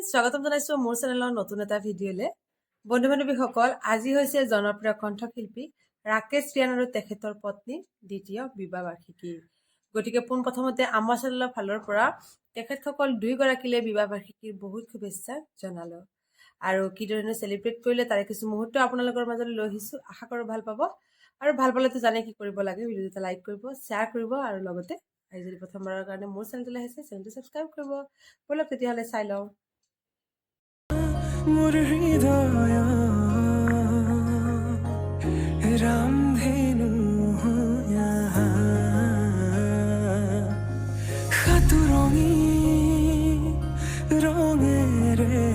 Friends স্বাগতম জনাইছো মোৰ চেনেলৰ নতুন এটা ভিডিঅ'লে। বন্ধু বান্ধৱীসকল, আজি হৈছে জনপ্ৰিয় কণ্ঠশিল্পী ৰাকেশ ৰিয়ান আৰু তেখেতৰ পত্নী দ্বিতীয় বিবাহ বাৰ্ষিকী। গতিকে পোনপ্ৰথমতে আমাৰ চেনেলৰ ফালৰ পৰা তেখেতসকল দুয়োগৰাকীলে বিবাহ বাৰ্ষিকীৰ বহুত শুভেচ্ছা জনালো। আৰু কিদৰে চেলিব্ৰেট কৰিলে তাৰে কিছু মুহূৰ্ত আপোনালোকৰ মাজলৈ লৈ আহিছো। আশা কৰোঁ ভাল পাব। আৰু ভাল পালেতো জানে কি কৰিব লাগে, ভিডিঅ'টো লাইক কৰিব, শ্বেয়াৰ কৰিব আৰু লগতে আজি যদি প্ৰথমবাৰৰ কাৰণে মোৰ চেনেললৈ আহিছে চেনেলটো ছাবস্ক্ৰাইব কৰিব। বলক তেতিয়াহ'লে চাই লওঁ। মোৰ হৃদয় ৰামধেনু সাতৰঙী ৰঙেৰে